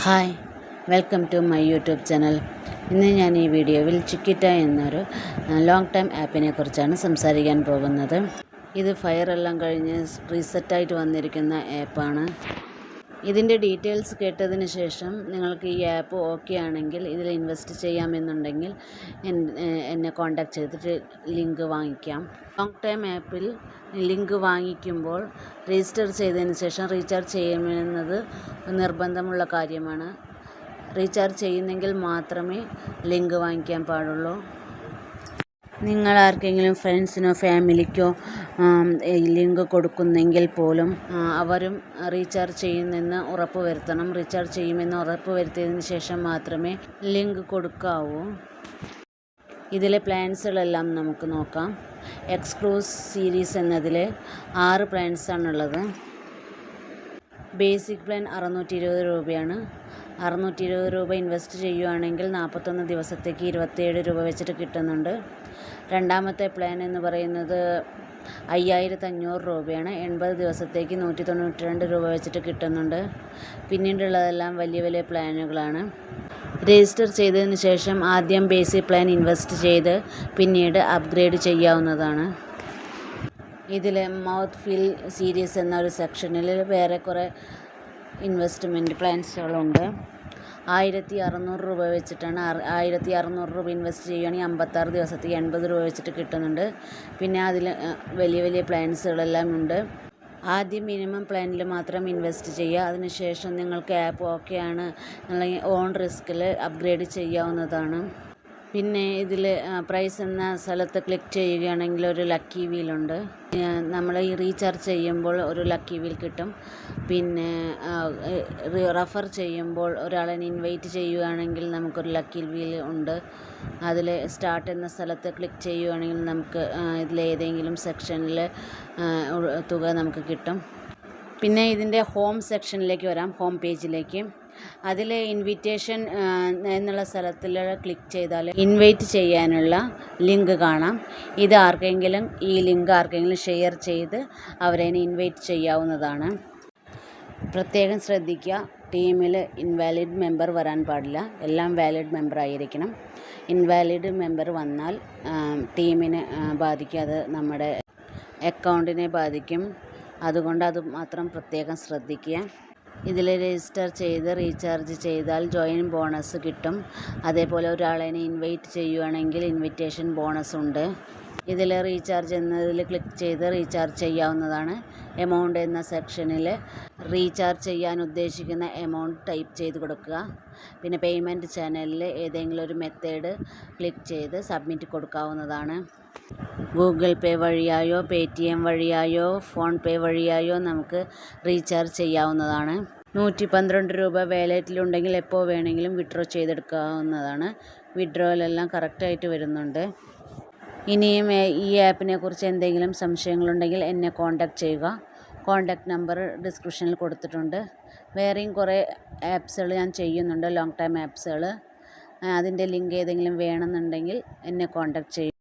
Hi, welcome to my YouTube channel. ഇന്ന് ഞാൻ ഈ വീഡിയോയിൽ ചിക്കിറ്റ എന്നൊരു ലോങ് ടൈം ആപ്പിനെ കുറിച്ചാണ് സംസാരിക്കാൻ പോകുന്നത്. ഇത് ഫയറെല്ലാം കഴിഞ്ഞ് റീസെറ്റായിട്ട് വന്നിരിക്കുന്ന ആപ്പാണ്. ഇതിൻ്റെ ഡീറ്റെയിൽസ് കേട്ടതിന് ശേഷം നിങ്ങൾക്ക് ഈ ആപ്പ് ഓക്കെ ആണെങ്കിൽ ഇതിൽ ഇൻവെസ്റ്റ് ചെയ്യാമെന്നുണ്ടെങ്കിൽ എന്നെ കോൺടാക്റ്റ് ചെയ്തിട്ട് ലിങ്ക് വാങ്ങിക്കാം. ലോങ് ടൈം ആപ്പിൽ ലിങ്ക് വാങ്ങിക്കുമ്പോൾ രജിസ്റ്റർ ചെയ്തതിന് ശേഷം റീചാർജ് ചെയ്യുമെന്നത് നിർബന്ധമുള്ള കാര്യമാണ്. റീചാർജ് ചെയ്യുന്നെങ്കിൽ മാത്രമേ ലിങ്ക് വാങ്ങിക്കാൻ പാടുള്ളൂ. നിങ്ങൾ ആർക്കെങ്കിലും ഫ്രണ്ട്സിനോ ഫാമിലിക്കോ ലിങ്ക് കൊടുക്കുന്നെങ്കിൽ പോലും അവരും റീചാർജ് ചെയ്യുമെന്ന് ഉറപ്പ് വരുത്തണം. റീചാർജ് ചെയ്യുമെന്ന് ഉറപ്പ് വരുത്തിയതിന് ശേഷം മാത്രമേ ലിങ്ക് കൊടുക്കാവൂ. ഇതിലെ പ്ലാൻസുകളെല്ലാം നമുക്ക് നോക്കാം. എക്സ്ക്ലൂസ് സീരീസ് എന്നതിൽ 6 പ്ലാൻസാണുള്ളത്. ബേസിക് പ്ലാൻ 620 രൂപയാണ്. 620 രൂപ ഇൻവെസ്റ്റ് ചെയ്യുകയാണെങ്കിൽ 41 ദിവസത്തേക്ക് 27 രൂപ വെച്ചിട്ട് കിട്ടുന്നുണ്ട്. രണ്ടാമത്തെ പ്ലാൻ എന്ന് പറയുന്നത് 5500 രൂപയാണ്. 80 ദിവസത്തേക്ക് 192 രൂപ വെച്ചിട്ട് കിട്ടുന്നുണ്ട്. പിന്നീടുള്ളതെല്ലാം വലിയ വലിയ പ്ലാനുകളാണ്. രജിസ്റ്റർ ചെയ്തതിന് ശേഷം ആദ്യം ബേസിക് പ്ലാൻ ഇൻവെസ്റ്റ് ചെയ്ത് പിന്നീട് അപ്ഗ്രേഡ് ചെയ്യാവുന്നതാണ്. ഇതിൽ മൗത്ത് ഫിൽ സീരീസ് എന്നൊരു സെക്ഷനിൽ വേറെ കുറേ ഇൻവെസ്റ്റ്മെൻറ്റ് പ്ലാൻസുകളുണ്ട്. 1600 രൂപ വെച്ചിട്ടാണ്. 1600 രൂപ ഇൻവെസ്റ്റ് ചെയ്യുകയാണെങ്കിൽ 56 ദിവസത്തേക്ക് 80 രൂപ വെച്ചിട്ട് കിട്ടുന്നുണ്ട്. പിന്നെ അതിൽ വലിയ വലിയ പ്ലാൻസുകളെല്ലാം ഉണ്ട്. ആദ്യം മിനിമം പ്ലാനിൽ മാത്രം ഇൻവെസ്റ്റ് ചെയ്യുക. അതിനുശേഷം നിങ്ങൾക്ക് ആപ്പ് ഓക്കെ ആണ് അല്ലെങ്കിൽ ഓൺ റിസ്കിൽ അപ്ഗ്രേഡ് ചെയ്യാവുന്നതാണ്. പിന്നെ ഇതിൽ പ്രൈസ് എന്ന സ്ഥലത്ത് ക്ലിക്ക് ചെയ്യുകയാണെങ്കിൽ ഒരു ലക്കി വീലുണ്ട്. നമ്മൾ ഈ റീചാർജ് ചെയ്യുമ്പോൾ ഒരു ലക്കി വീൽ കിട്ടും. പിന്നെ റെഫർ ചെയ്യുമ്പോൾ ഒരാളെ ഇൻവൈറ്റ് ചെയ്യുകയാണെങ്കിൽ നമുക്കൊരു ലക്കി വീൽ ഉണ്ട്. അതിൽ സ്റ്റാർട്ട് എന്ന സ്ഥലത്ത് ക്ലിക്ക് ചെയ്യുകയാണെങ്കിൽ നമുക്ക് ഇതിലേതെങ്കിലും സെക്ഷനിൽ തുക നമുക്ക് കിട്ടും. പിന്നെ ഇതിൻ്റെ ഹോം സെക്ഷനിലേക്ക് വരാം, ഹോം പേജിലേക്ക്. അതിൽ ഇൻവിറ്റേഷൻ എന്നുള്ള സ്ഥലത്തിൽ ക്ലിക്ക് ചെയ്താൽ ഇൻവൈറ്റ് ചെയ്യാനുള്ള ലിങ്ക് കാണാം. ഇത് ഈ ലിങ്ക് ആർക്കെങ്കിലും ഷെയർ ചെയ്ത് അവരെ ഇൻവൈറ്റ് ചെയ്യാവുന്നതാണ്. പ്രത്യേകം ശ്രദ്ധിക്കുക, ടീമിൽ ഇൻവാലിഡ് മെമ്പർ വരാൻ പാടില്ല. എല്ലാം വാലിഡ് മെമ്പർ ആയിരിക്കണം. ഇൻവാലിഡ് മെമ്പർ വന്നാൽ ടീമിനെ ബാധിക്കും, അത് നമ്മുടെ അക്കൗണ്ടിനെ ബാധിക്കും. അതുകൊണ്ട് അത് മാത്രം പ്രത്യേകം ശ്രദ്ധിക്കുക. ഇതിൽ രജിസ്റ്റർ ചെയ്ത് റീചാർജ് ചെയ്താൽ ജോയിൻ ബോണസ് കിട്ടും. അതേപോലെ ഒരാളെ ഇൻവൈറ്റ് ചെയ്യുകയാണെങ്കിൽ ഇൻവിറ്റേഷൻ ബോണസ് ഉണ്ട്. ഇതിൽ റീചാർജ് എന്നതിൽ ക്ലിക്ക് ചെയ്ത് റീചാർജ് ചെയ്യാവുന്നതാണ്. എമൗണ്ട് എന്ന സെക്ഷനിൽ റീചാർജ് ചെയ്യാൻ ഉദ്ദേശിക്കുന്ന എമൗണ്ട് ടൈപ്പ് ചെയ്ത് കൊടുക്കുക. പിന്നെ പേയ്മെൻറ്റ് ചാനലിൽ ഏതെങ്കിലും ഒരു മെത്തേഡ് ക്ലിക്ക് ചെയ്ത് സബ്മിറ്റ് കൊടുക്കാവുന്നതാണ്. ഗൂഗിൾ പേ വഴിയായോ പേടിഎം വഴിയായോ ഫോൺ പേ വഴിയായോ നമുക്ക് റീചാർജ് ചെയ്യാവുന്നതാണ്. 112 രൂപ വാലറ്റിലുണ്ടെങ്കിൽ എപ്പോൾ വേണമെങ്കിലും വിഡ്രോ ചെയ്തെടുക്കാവുന്നതാണ്. വിഡ്രോയിലെല്ലാം കറക്റ്റായിട്ട് വരുന്നുണ്ട്. ഇനിയും ഈ ആപ്പിനെ കുറിച്ച് എന്തെങ്കിലും സംശയങ്ങളുണ്ടെങ്കിൽ എന്നെ കോൺടാക്റ്റ് ചെയ്യുക. കോൺടാക്റ്റ് നമ്പർ ഡിസ്ക്രിപ്ഷനിൽ കൊടുത്തിട്ടുണ്ട്. വേറെയും കുറേ ആപ്സുകൾ ഞാൻ ചെയ്യുന്നുണ്ട്, ലോങ് ടൈം ആപ്സുകൾ. അതിൻ്റെ ലിങ്ക് ഏതെങ്കിലും വേണമെന്നുണ്ടെങ്കിൽ എന്നെ കോൺടാക്റ്റ് ചെയ്യുക.